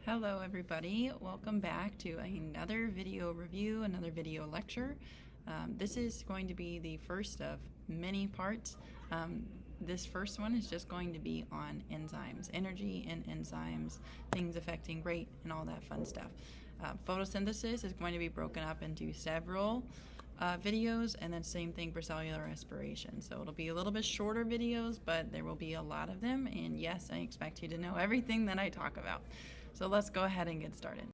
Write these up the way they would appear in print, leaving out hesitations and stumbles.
Hello everybody, welcome back to another video review, another video lecture. This is going to be the first of many parts. This first one is just going to be on enzymes, energy and enzymes, things affecting rate and all that fun stuff. Photosynthesis is going to be broken up into several videos, and then same thing for cellular respiration. So it'll be a little bit shorter videos, but there will be a lot of them, and yes, I expect you to know everything that I talk about. So let's go ahead and get started.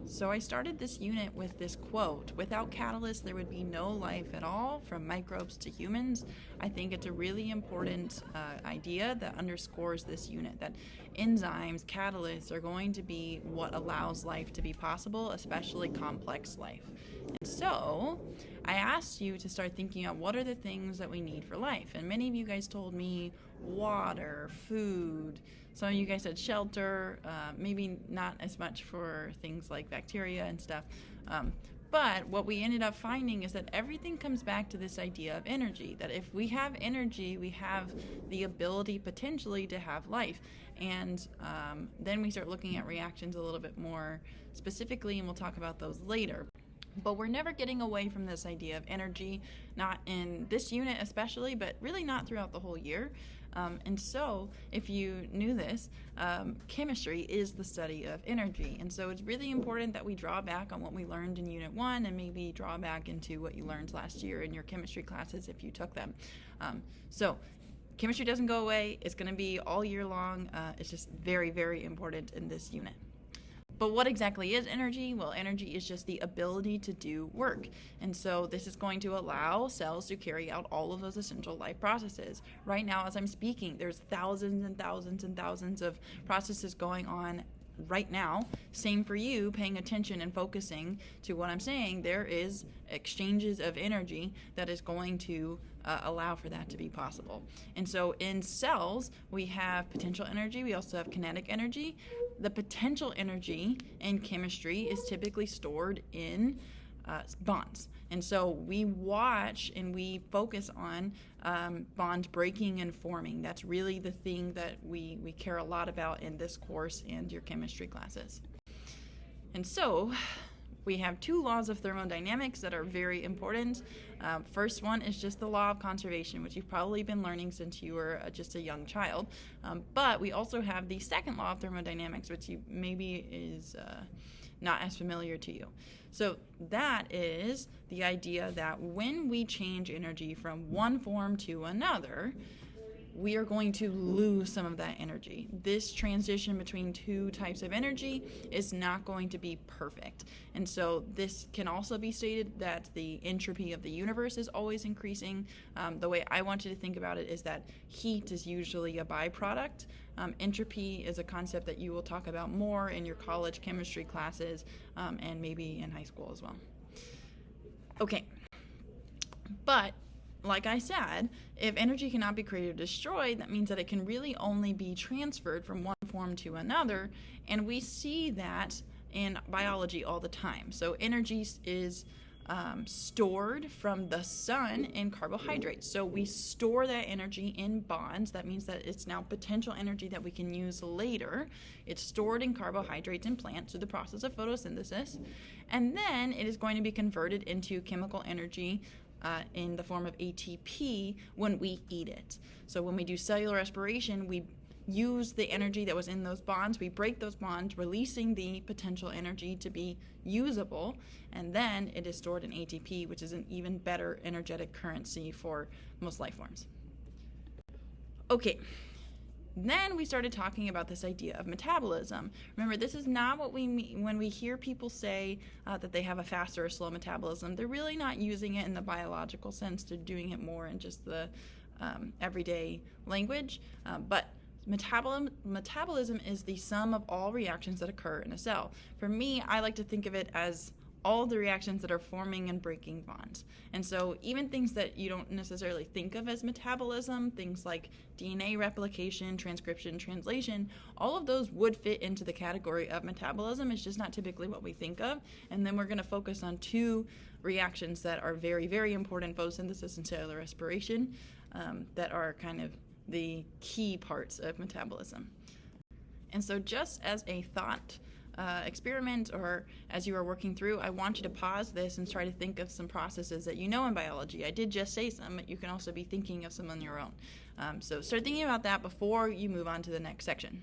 So I started this unit with this quote: "Without catalysts, there would be no life at all, from microbes to humans." I think it's a really important idea that underscores this unit, that enzymes, catalysts, are going to be what allows life to be possible, especially complex life. And so I asked you to start thinking about what are the things that we need for life. And many of you guys told me water, food. Some of you guys said shelter, maybe not as much for things like bacteria and stuff. But what we ended up finding is that everything comes back to this idea of energy, that if we have energy, we have the ability potentially to have life. And then we start looking at reactions a little bit more specifically, and we'll talk about those later. But we're never getting away from this idea of energy, not in this unit especially, but really not throughout the whole year. And so, if you knew this, chemistry is the study of energy. And so it's really important that we draw back on what we learned in Unit 1 and maybe draw back into what you learned last year in your chemistry classes if you took them. So chemistry doesn't go away. It's going to be all year long. It's just very, very important in this unit. But what exactly is energy? Well, energy is just the ability to do work. And so this is going to allow cells to carry out all of those essential life processes. Right now, as I'm speaking, there's thousands and thousands and thousands of processes going on right now. Same for you, paying attention and focusing to what I'm saying. There is exchanges of energy that is going to allow for that to be possible. And so in cells, we have potential energy. We also have kinetic energy. The potential energy in chemistry is typically stored in bonds. And so we watch and we focus on bond breaking and forming. That's really the thing that we care a lot about in this course and your chemistry classes. And so we have two laws of thermodynamics that are very important. First one is just the law of conservation, which you've probably been learning since you were just a young child. But we also have the second law of thermodynamics, which you maybe is not as familiar to you. So that is the idea that when we change energy from one form to another, we are going to lose some of that energy. This transition between two types of energy is not going to be perfect. And so this can also be stated that the entropy of the universe is always increasing. The way I want you to think about it is that heat is usually a byproduct. Entropy is a concept that you will talk about more in your college chemistry classes and maybe in high school as well. Okay, but like I said, if energy cannot be created or destroyed, that means that it can really only be transferred from one form to another, and we see that in biology all the time. So energy is stored from the sun in carbohydrates. So we store that energy in bonds. That means that it's now potential energy that we can use later. It's stored in carbohydrates in plants through the process of photosynthesis, and then it is going to be converted into chemical energy in the form of ATP when we eat it. So when we do cellular respiration, we use the energy that was in those bonds, we break those bonds, releasing the potential energy to be usable, and then it is stored in ATP, which is an even better energetic currency for most life forms. Okay. Then we started talking about this idea of metabolism. Remember, this is not what we mean when we hear people say that they have a fast or a slow metabolism. They're really not using it in the biological sense. They're doing it more in just the everyday language. But metabolism is the sum of all reactions that occur in a cell. For me, I like to think of it as all the reactions that are forming and breaking bonds. And so even things that you don't necessarily think of as metabolism, things like DNA replication, transcription, translation, all of those would fit into the category of metabolism. It's just not typically what we think of. And then we're going to focus on two reactions that are very, very important: photosynthesis and cellular respiration, that are kind of the key parts of metabolism. And so just as a thought experiment or as you are working through, I want you to pause this and try to think of some processes that you know in biology. I did just say some, but you can also be thinking of some on your own. So start thinking about that before you move on to the next section.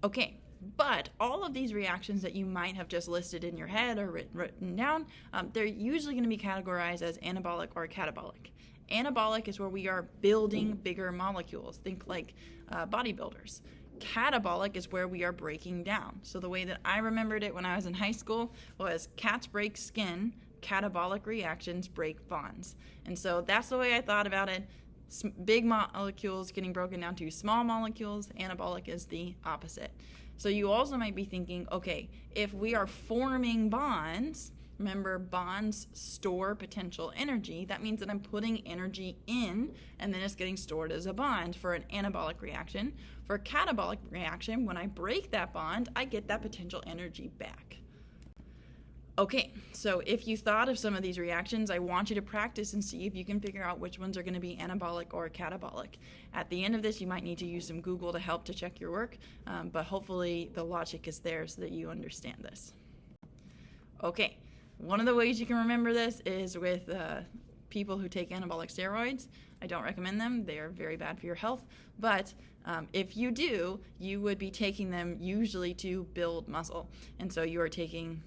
Okay, but all of these reactions that you might have just listed in your head or written down, they're usually going to be categorized as anabolic or catabolic. Anabolic is where we are building bigger molecules. Think like bodybuilders. Catabolic is where we are breaking down. So the way that I remembered it when I was in high school was cats break skin, catabolic reactions break bonds. And so that's the way I thought about it. Big molecules getting broken down to small molecules. Anabolic is the opposite. So you also might be thinking, okay, if we are forming bonds, remember bonds store potential energy, that means that I'm putting energy in and then it's getting stored as a bond for an anabolic reaction. For a catabolic reaction, when I break that bond, I get that potential energy back. Okay, so if you thought of some of these reactions, I want you to practice and see if you can figure out which ones are going to be anabolic or catabolic. At the end of this, you might need to use some Google to help to check your work, but hopefully the logic is there so that you understand this. Okay, one of the ways you can remember this is with people who take anabolic steroids. I don't recommend them. They are very bad for your health, but if you do, you would be taking them usually to build muscle. And so you are taking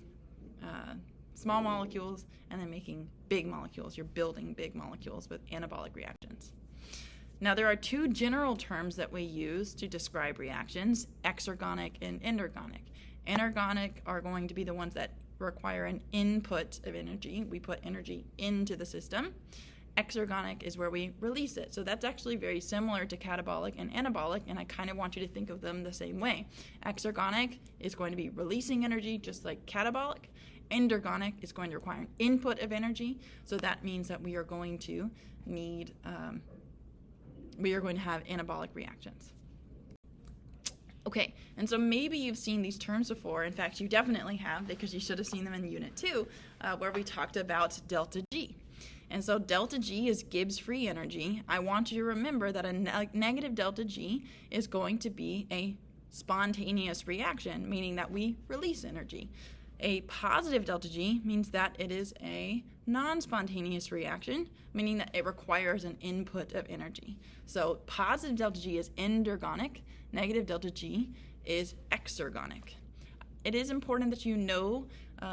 small molecules and then making big molecules. You're building big molecules with anabolic reactions. Now, there are two general terms that we use to describe reactions, exergonic and endergonic. Energonic are going to be the ones that require an input of energy. We put energy into the system. Exergonic is where we release it. So that's actually very similar to catabolic and anabolic, and I kind of want you to think of them the same way. Exergonic is going to be releasing energy just like catabolic. Endergonic is going to require an input of energy, so that means that we are going to have anabolic reactions. Okay, and so maybe you've seen these terms before. In fact, you definitely have, because you should have seen them in Unit 2, where we talked about delta G. And so delta G is Gibbs free energy. I want you to remember that a negative delta G is going to be a spontaneous reaction, meaning that we release energy. A positive delta G means that it is a non-spontaneous reaction, meaning that it requires an input of energy. So positive delta G is endergonic, negative delta G is exergonic. It is important that you know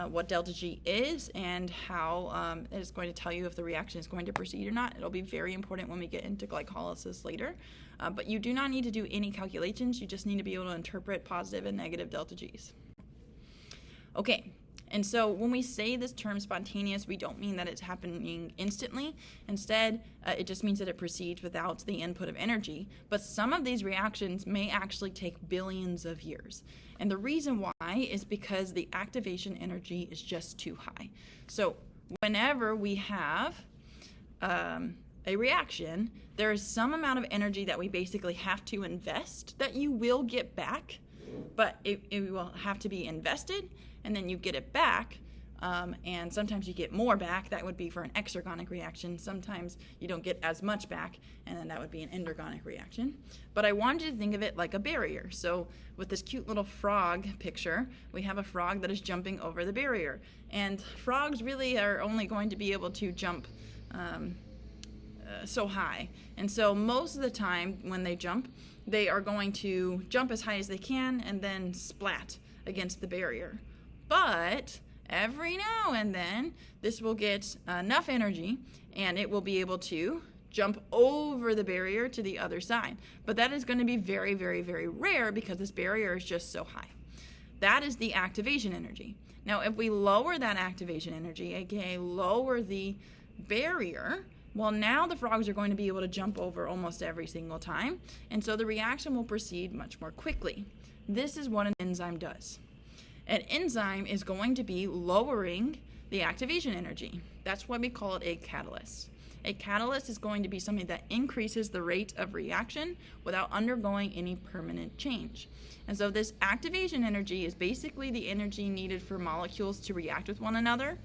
what delta G is and how it is going to tell you if the reaction is going to proceed or not. It'll be very important when we get into glycolysis later. But you do not need to do any calculations. You just need to be able to interpret positive and negative delta Gs. Okay, and so when we say this term spontaneous, we don't mean that it's happening instantly. Instead, it just means that it proceeds without the input of energy. But some of these reactions may actually take billions of years. And the reason why is because the activation energy is just too high. So whenever we have a reaction, there is some amount of energy that we basically have to invest that you will get back, but it will have to be invested, and then you get it back, and sometimes you get more back. That would be for an exergonic reaction. Sometimes you don't get as much back, and then that would be an endergonic reaction. But I wanted you to think of it like a barrier. So with this cute little frog picture, we have a frog that is jumping over the barrier. And frogs really are only going to be able to jump so high. And so most of the time when they jump, they are going to jump as high as they can and then splat against the barrier. But every now and then, this will get enough energy and it will be able to jump over the barrier to the other side. But that is going to be very, very, very rare because this barrier is just so high. That is the activation energy. Now, if we lower that activation energy, aka lower the barrier, well, now the frogs are going to be able to jump over almost every single time, and so the reaction will proceed much more quickly. This is what an enzyme does. An enzyme is going to be lowering the activation energy. That's why we call it a catalyst. A catalyst is going to be something that increases the rate of reaction without undergoing any permanent change. And so this activation energy is basically the energy needed for molecules to react with one another.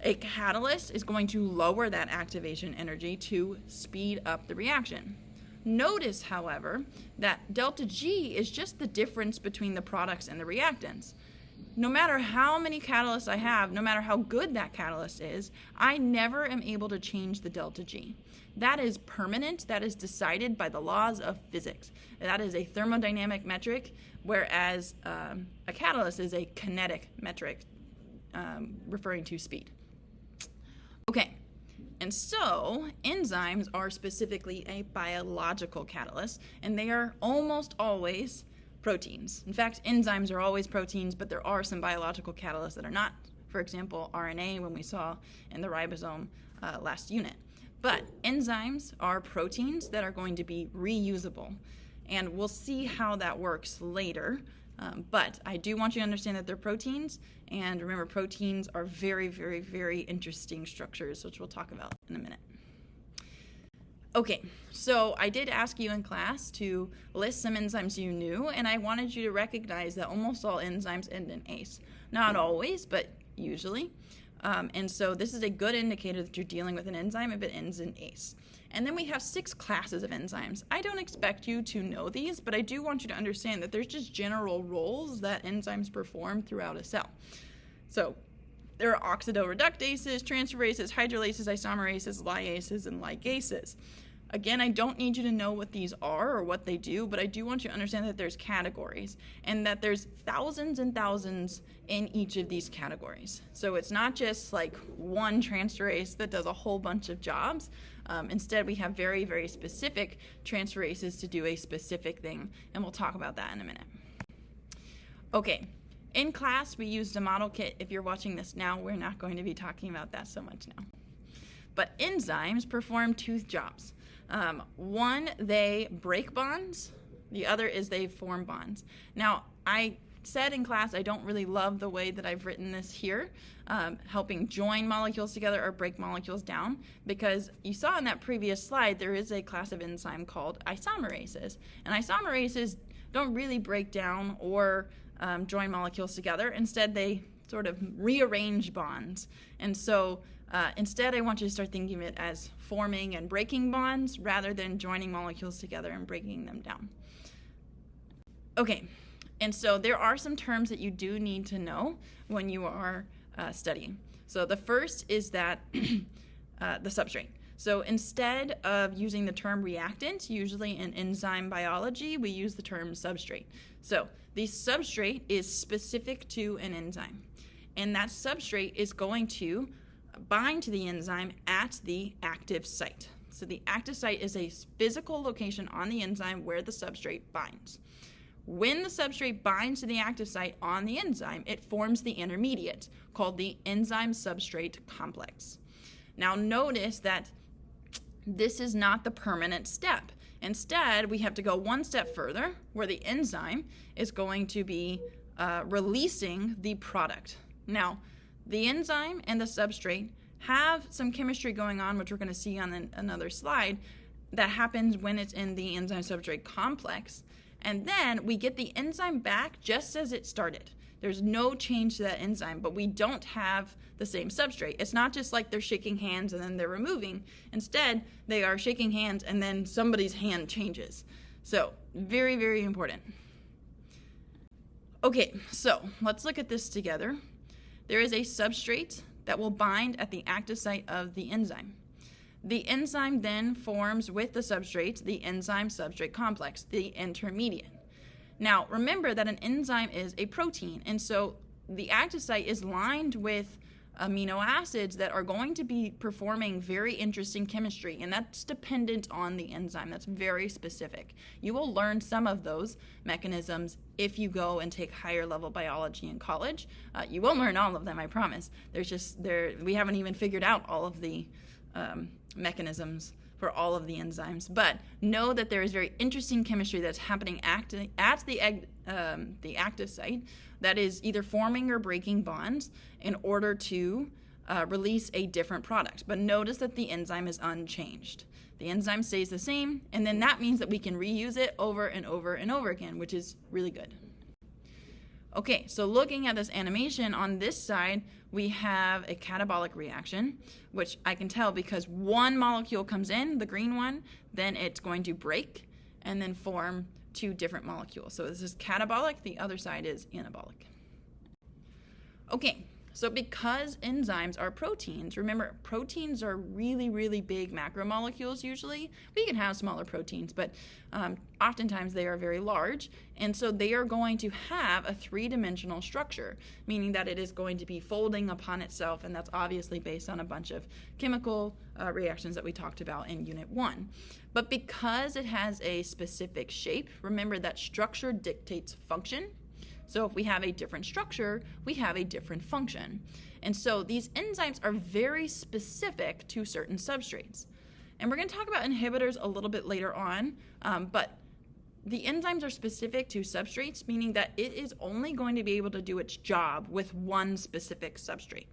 A catalyst is going to lower that activation energy to speed up the reaction. Notice, however, that delta G is just the difference between the products and the reactants. No matter how many catalysts I have, no matter how good that catalyst is, I never am able to change the delta G. That is permanent. That is decided by the laws of physics. That is a thermodynamic metric, whereas a catalyst is a kinetic metric, referring to speed. Okay, and so enzymes are specifically a biological catalyst, and they are almost always proteins. In fact, enzymes are always proteins, but there are some biological catalysts that are not. For example, RNA, when we saw in the ribosome last unit. But enzymes are proteins that are going to be reusable, and we'll see how that works later. But I do want you to understand that they're proteins, and remember, proteins are very, very, very interesting structures, which we'll talk about in a minute. Okay, so I did ask you in class to list some enzymes you knew, and I wanted you to recognize that almost all enzymes end in ACE. Not always, but usually. And so this is a good indicator that you're dealing with an enzyme if it ends in ACE. And then we have 6 classes of enzymes. I don't expect you to know these, but I do want you to understand that there's just general roles that enzymes perform throughout a cell. So there are oxidoreductases, transferases, hydrolases, isomerases, lyases, and ligases. Again, I don't need you to know what these are or what they do, but I do want you to understand that there's categories and that there's thousands and thousands in each of these categories. So it's not just like one transferase that does a whole bunch of jobs. Instead, we have very, very specific transferases to do a specific thing, and we'll talk about that in a minute. Okay, in class, we used a model kit. If you're watching this now, we're not going to be talking about that so much now. But enzymes perform 2 jobs. One, they break bonds. The other is they form bonds. Now, I said in class I don't really love the way that I've written this here, helping join molecules together or break molecules down, because you saw in that previous slide there is a class of enzyme called isomerases. And isomerases don't really break down or join molecules together. Instead, they sort of rearrange bonds. And so instead, I want you to start thinking of it as forming and breaking bonds rather than joining molecules together and breaking them down. Okay, and so there are some terms that you do need to know when you are studying. So the first is that the substrate. So instead of using the term reactant, usually in enzyme biology, we use the term substrate. So the substrate is specific to an enzyme, and that substrate is going to bind to the enzyme at the active site. So the active site is a physical location on the enzyme where the substrate binds. When the substrate binds to the active site on the enzyme, it forms the intermediate called the enzyme-substrate complex. Now notice that this is not the permanent step. Instead, we have to go one step further where the enzyme is going to be releasing the product. Now, the enzyme and the substrate have some chemistry going on, which we're going to see on another slide, that happens when it's in the enzyme-substrate complex. And then we get the enzyme back just as it started. There's no change to that enzyme, but we don't have the same substrate. It's not just like they're shaking hands and then they're removing. Instead, they are shaking hands and then somebody's hand changes. So, very, very important. Okay, so let's look at this together. There is a substrate that will bind at the active site of the enzyme. The enzyme then forms with the substrate the enzyme-substrate complex, the intermediate. Now, remember that an enzyme is a protein, and so the active site is lined with amino acids that are going to be performing very interesting chemistry, and that's dependent on the enzyme. That's very specific. You will learn some of those mechanisms if you go and take higher level biology in college. You won't learn all of them, I promise. We haven't even figured out all of the mechanisms for all of the enzymes, but know that there is very interesting chemistry that's happening at the active site that is either forming or breaking bonds in order to release a different product. But notice that the enzyme is unchanged. The enzyme stays the same, and then that means that we can reuse it over and over and over again, which is really good. Okay, so looking at this animation, on this side, we have a catabolic reaction, which I can tell because one molecule comes in, the green one, then it's going to break and then form two different molecules. So this is catabolic, the other side is anabolic. Okay, so because enzymes are proteins, remember proteins are really, really big macromolecules usually. We can have smaller proteins, but oftentimes they are very large. And so they are going to have a three-dimensional structure, meaning that it is going to be folding upon itself, and that's obviously based on a bunch of chemical reactions that we talked about in Unit 1. But because it has a specific shape, remember that structure dictates function. So if we have a different structure, we have a different function. And so these enzymes are very specific to certain substrates. And we're going to talk about inhibitors a little bit later on, but the enzymes are specific to substrates, meaning that it is only going to be able to do its job with one specific substrate.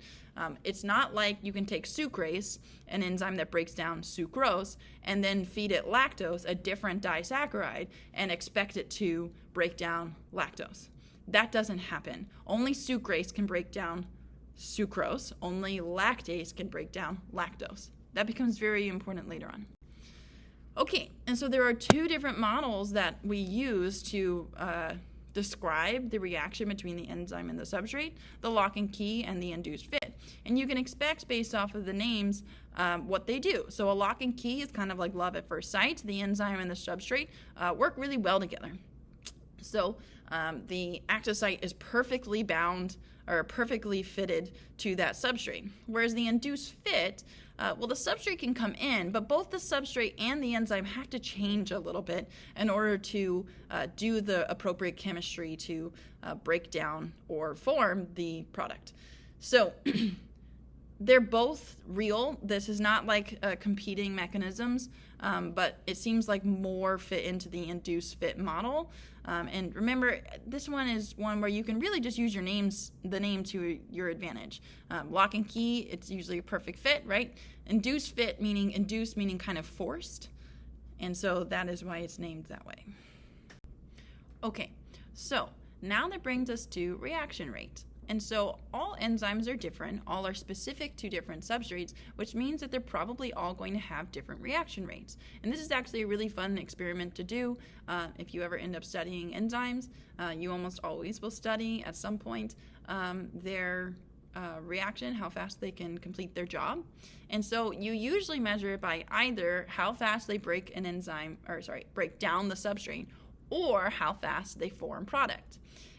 It's not like you can take sucrase, an enzyme that breaks down sucrose, and then feed it lactose, a different disaccharide, and expect it to break down lactose. That doesn't happen. Only sucrase can break down sucrose. Only lactase can break down lactose. That becomes very important later on. Okay, and so there are two different models that we use to describe the reaction between the enzyme and the substrate, the lock and key and the induced fit. And you can expect based off of the names what they do. So a lock and key is kind of like love at first sight. The enzyme and the substrate work really well together. So the active site is perfectly bound or perfectly fitted to that substrate. Whereas the induced fit, well, the substrate can come in, but both the substrate and the enzyme have to change a little bit in order to do the appropriate chemistry to break down or form the product. So they're both real. This is not like competing mechanisms, but it seems like more fit into the induced fit model. And remember, this one is one where you can really just use the name to your advantage. Lock and key, it's usually a perfect fit, right? Induced fit, induced meaning kind of forced. And so that is why it's named that way. Okay, so now that brings us to reaction rate. And so all enzymes are different, all are specific to different substrates, which means that they're probably all going to have different reaction rates. And this is actually a really fun experiment to do. If you ever end up studying enzymes, you almost always will study at some point their reaction, how fast they can complete their job. And so you usually measure it by either how fast they break down the substrate, or how fast they form product.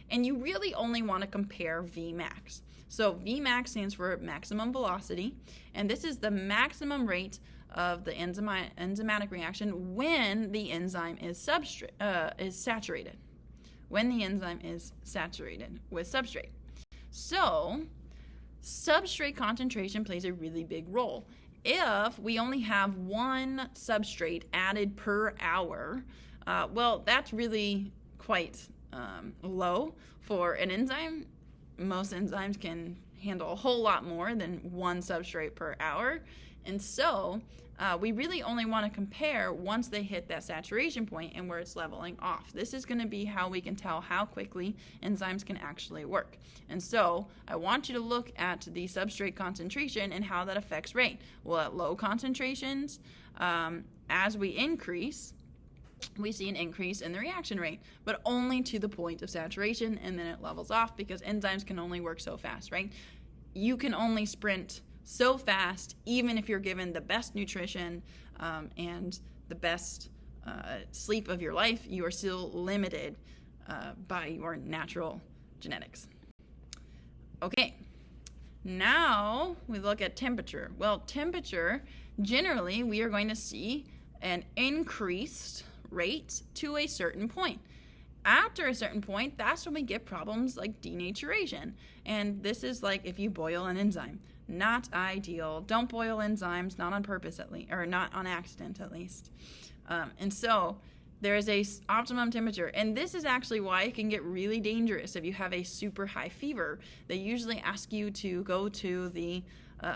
And you really only want to compare Vmax. So Vmax stands for maximum velocity, and this is the maximum rate of the enzymatic reaction when the enzyme is saturated. When the enzyme is saturated with substrate. So substrate concentration plays a really big role. If we only have one substrate added per hour, well, that's really quite low for an enzyme. Most enzymes can handle a whole lot more than one substrate per hour. And so we really only want to compare once they hit that saturation point and where it's leveling off. This is going to be how we can tell how quickly enzymes can actually work. And so I want you to look at the substrate concentration and how that affects rate. Well, at low concentrations, as we increase, we see an increase in the reaction rate, but only to the point of saturation, and then it levels off because enzymes can only work so fast, right? You can only sprint so fast, even if you're given the best nutrition and the best sleep of your life, you are still limited by your natural genetics. Okay, now we look at temperature. Well, temperature, generally, we are going to see an increased rate to a certain point. After a certain point, that's when we get problems like denaturation. And this is like if you boil an enzyme. Not ideal. Don't boil enzymes, not on purpose at least, or not on accident at least. And so there is a optimum temperature. And this is actually why it can get really dangerous if you have a super high fever. They usually ask you to go to the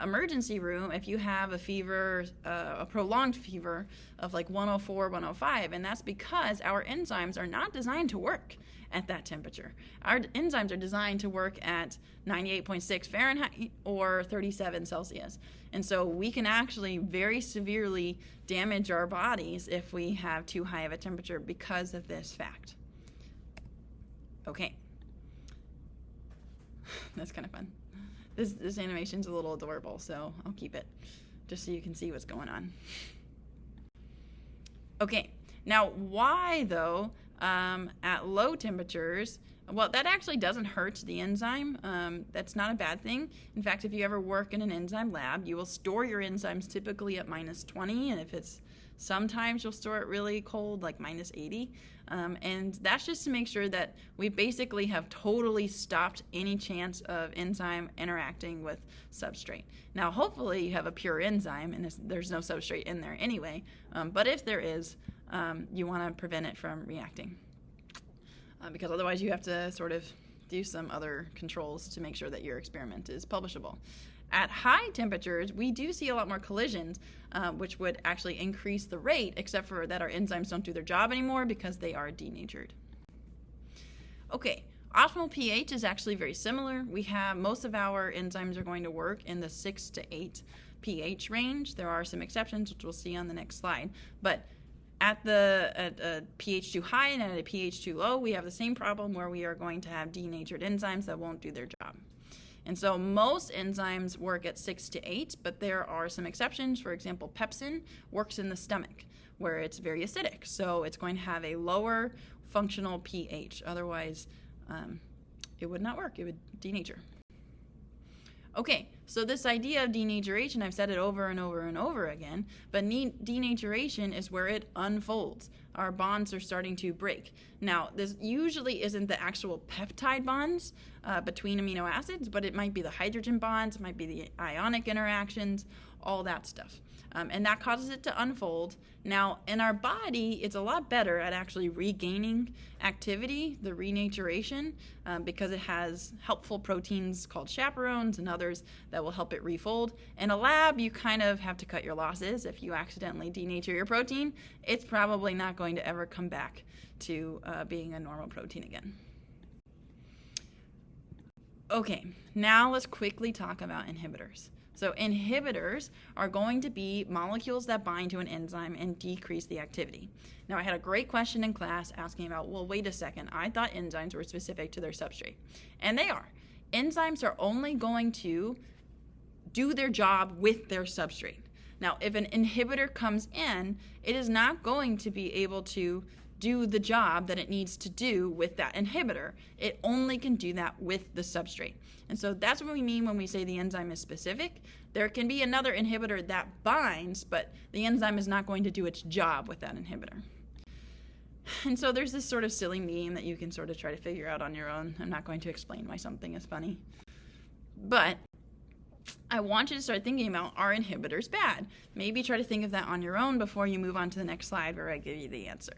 emergency room if you have a fever, a prolonged fever of like 104, 105, and that's because our enzymes are not designed to work at that temperature. Our enzymes are designed to work at 98.6 Fahrenheit or 37 Celsius. And so we can actually very severely damage our bodies if we have too high of a temperature because of this fact. Okay. That's kind of fun. This animation's a little adorable, so I'll keep it just so you can see what's going on. Okay, now why though at low temperatures, well, that actually doesn't hurt the enzyme. That's not a bad thing. In fact, if you ever work in an enzyme lab, you will store your enzymes typically at -20, and if it's sometimes you'll store it really cold, like -80. And that's just to make sure that we basically have totally stopped any chance of enzyme interacting with substrate. Now, hopefully you have a pure enzyme and there's no substrate in there anyway. But if there is, you want to prevent it from reacting. Because otherwise you have to sort of do some other controls to make sure that your experiment is publishable. At high temperatures, we do see a lot more collisions, which would actually increase the rate, except for that our enzymes don't do their job anymore because they are denatured. Okay, optimal pH is actually very similar. We have most of our enzymes are going to work in the 6 to 8 pH range. There are some exceptions, which we'll see on the next slide. But at a pH too high and at a pH too low, we have the same problem where we are going to have denatured enzymes that won't do their job. And so most enzymes work at 6 to 8, but there are some exceptions. For example, pepsin works in the stomach where it's very acidic. So it's going to have a lower functional pH. Otherwise, it would not work. It would denature. Okay, so this idea of denaturation, I've said it over and over and over again, but denaturation is where it unfolds. Our bonds are starting to break. Now, this usually isn't the actual peptide bonds between amino acids, but it might be the hydrogen bonds, it might be the ionic interactions, all that stuff. And that causes it to unfold. Now, in our body, it's a lot better at actually regaining activity, the renaturation, because it has helpful proteins called chaperones and others that will help it refold. In a lab, you kind of have to cut your losses. If you accidentally denature your protein, it's probably not going to ever come back to being a normal protein again. Okay, now let's quickly talk about inhibitors. So inhibitors are going to be molecules that bind to an enzyme and decrease the activity. Now, I had a great question in class asking about, well, wait a second, I thought enzymes were specific to their substrate. And they are. Enzymes are only going to do their job with their substrate. Now, if an inhibitor comes in, it is not going to be able to do the job that it needs to do with that inhibitor. It only can do that with the substrate. And so that's what we mean when we say the enzyme is specific. There can be another inhibitor that binds, but the enzyme is not going to do its job with that inhibitor. And so there's this sort of silly meme that you can sort of try to figure out on your own. I'm not going to explain why something is funny. But I want you to start thinking about, are inhibitors bad? Maybe try to think of that on your own before you move on to the next slide where I give you the answer.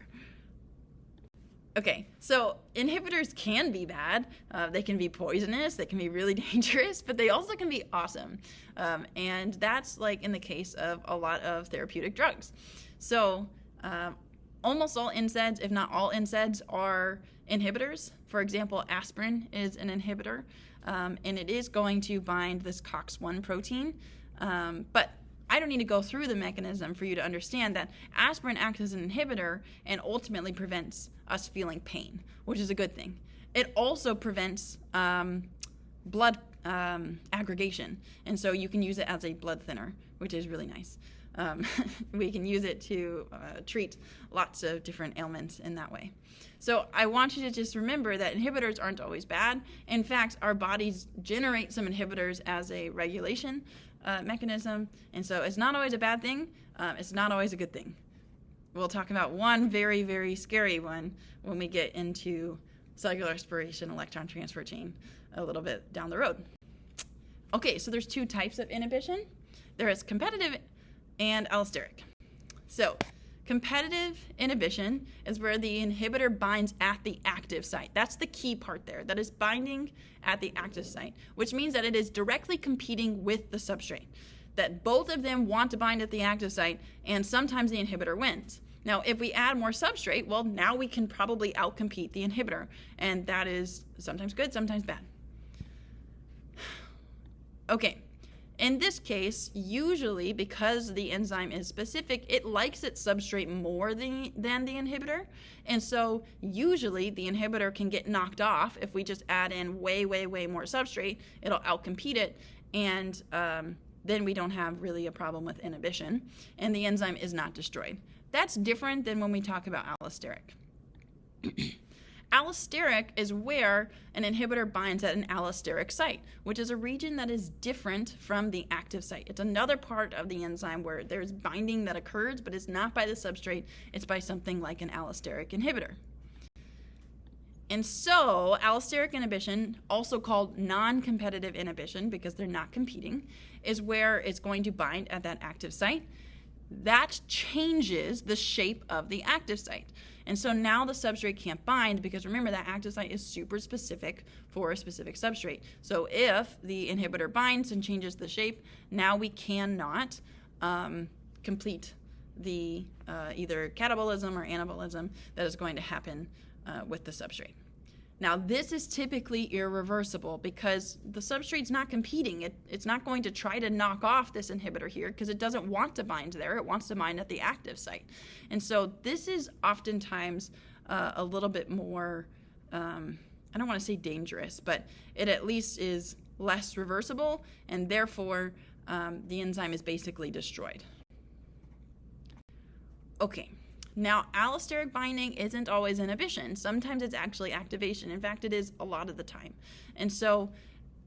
Okay, so inhibitors can be bad. They can be poisonous, they can be really dangerous, but they also can be awesome. And that's like in the case of a lot of therapeutic drugs. So almost all NSAIDs, if not all NSAIDs, are inhibitors. For example, aspirin is an inhibitor, and it is going to bind this COX-1 protein. But I don't need to go through the mechanism for you to understand that aspirin acts as an inhibitor and ultimately prevents us feeling pain, which is a good thing. It also prevents blood aggregation, and so you can use it as a blood thinner, which is really nice. We can use it to treat lots of different ailments in that way. So I want you to just remember that inhibitors aren't always bad. In fact, our bodies generate some inhibitors as a regulation mechanism, and so it's not always a bad thing. It's not always a good thing. We'll talk about one very, very scary one when we get into cellular respiration electron transfer chain a little bit down the road. Okay, so there's two types of inhibition. There is competitive and allosteric. So Competitive inhibition is where the inhibitor binds at the active site. That's the key part there. That is binding at the active site, which means that it is directly competing with the substrate. That both of them want to bind at the active site, and sometimes the inhibitor wins. Now, if we add more substrate, well, now we can probably outcompete the inhibitor, and that is sometimes good, sometimes bad. Okay. In this case, usually because the enzyme is specific, it likes its substrate more than the inhibitor. And so usually the inhibitor can get knocked off if we just add in way, way, way more substrate. It'll outcompete it, and then we don't have really a problem with inhibition, and the enzyme is not destroyed. That's different than when we talk about allosteric. Allosteric is where an inhibitor binds at an allosteric site, which is a region that is different from the active site. It's another part of the enzyme where there's binding that occurs, but it's not by the substrate, it's by something like an allosteric inhibitor. And so, allosteric inhibition, also called non-competitive inhibition because they're not competing, is where it's going to bind at that active site. That changes the shape of the active site. And so now the substrate can't bind because remember that active site is super specific for a specific substrate. So if the inhibitor binds and changes the shape, now we cannot complete the either catabolism or anabolism that is going to happen with the substrate. Now this is typically irreversible because the substrate's not competing. It's not going to try to knock off this inhibitor here because it doesn't want to bind there. It wants to bind at the active site. And so this is oftentimes a little bit more, I don't want to say dangerous, but it at least is less reversible, and therefore the enzyme is basically destroyed. Okay. Now, allosteric binding isn't always inhibition. Sometimes it's actually activation. In fact, it is a lot of the time. And so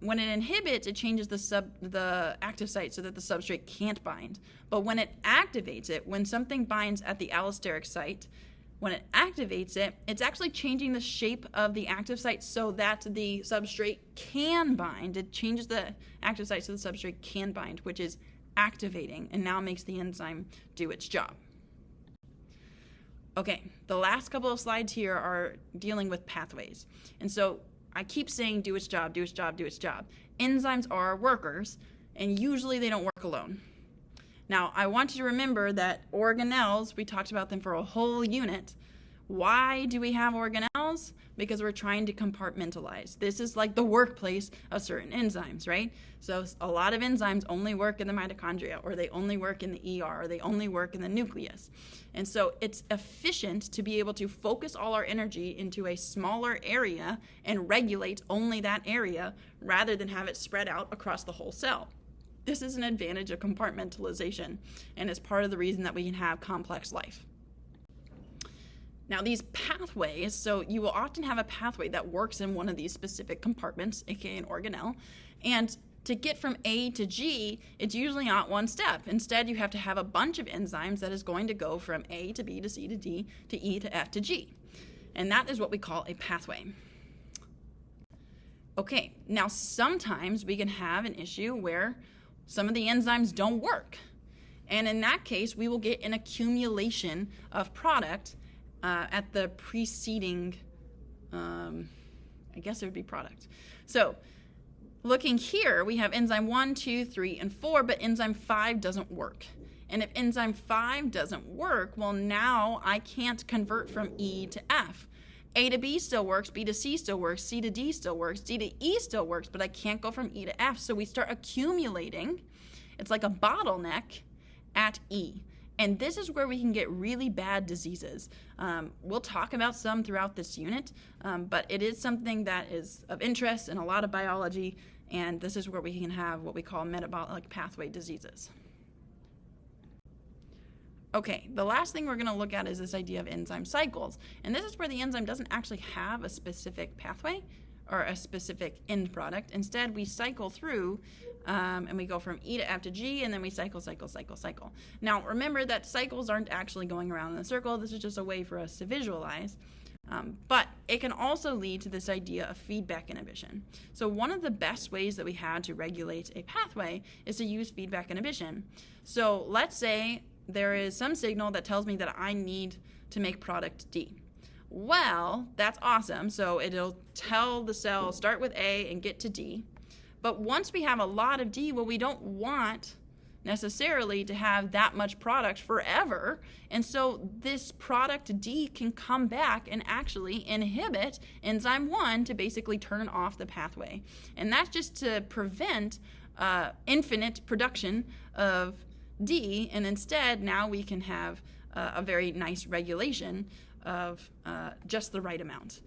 when it inhibits, it changes the active site so that the substrate can't bind. But when it activates it, when something binds at the allosteric site, when it activates it, it's actually changing the shape of the active site so that the substrate can bind. It changes the active site so the substrate can bind, which is activating, and now makes the enzyme do its job. Okay, the last couple of slides here are dealing with pathways. And so I keep saying do its job, do its job, do its job. Enzymes are workers, and usually they don't work alone. Now, I want you to remember that organelles, we talked about them for a whole unit. Why do we have organelles? Because we're trying to compartmentalize. This is like the workplace of certain enzymes, right? So a lot of enzymes only work in the mitochondria, or they only work in the ER, or they only work in the nucleus. And so it's efficient to be able to focus all our energy into a smaller area and regulate only that area rather than have it spread out across the whole cell. This is an advantage of compartmentalization, and it's part of the reason that we can have complex life. Now these pathways, so you will often have a pathway that works in one of these specific compartments, aka an organelle, and to get from A to G, it's usually not one step. Instead, you have to have a bunch of enzymes that is going to go from A to B to C to D to E to F to G. And that is what we call a pathway. Okay, now sometimes we can have an issue where some of the enzymes don't work. And in that case, we will get an accumulation of product at the preceding, I guess it would be product. So looking here, we have enzyme 1, 2, 3, and 4, but enzyme 5 doesn't work. And if enzyme 5 doesn't work, well, now I can't convert from E to F. A to B still works, B to C still works, C to D still works, D to E still works, but I can't go from E to F. So we start accumulating. It's like a bottleneck at E. And this is where we can get really bad diseases. We'll talk about some throughout this unit, but it is something that is of interest in a lot of biology, and this is where we can have what we call metabolic pathway diseases. Okay, the last thing we're going to look at is this idea of enzyme cycles. And this is where the enzyme doesn't actually have a specific pathway or a specific end product. Instead, we cycle through and we go from E to F to G, and then we cycle. Now, remember that cycles aren't actually going around in a circle. This is just a way for us to visualize. But it can also lead to this idea of feedback inhibition. So one of the best ways that we have to regulate a pathway is to use feedback inhibition. So let's say there is some signal that tells me that I need to make product D. Well, that's awesome. So it'll tell the cell start with A and get to D. But once we have a lot of D, well, we don't want necessarily to have that much product forever. And so this product D can come back and actually inhibit enzyme 1 to basically turn off the pathway. And that's just to prevent infinite production of D, and instead now we can have a very nice regulation of just the right amount.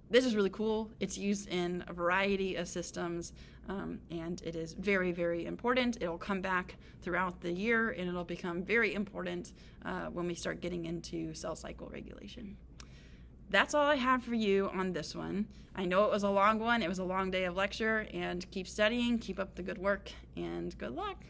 This is really cool. It's used in a variety of systems, and it is very, very important. It will come back throughout the year, and it'll become very important when we start getting into cell cycle regulation. That's all I have for you on this one. I know it was a long one. It was a long day of lecture, and keep studying, keep up the good work, and good luck.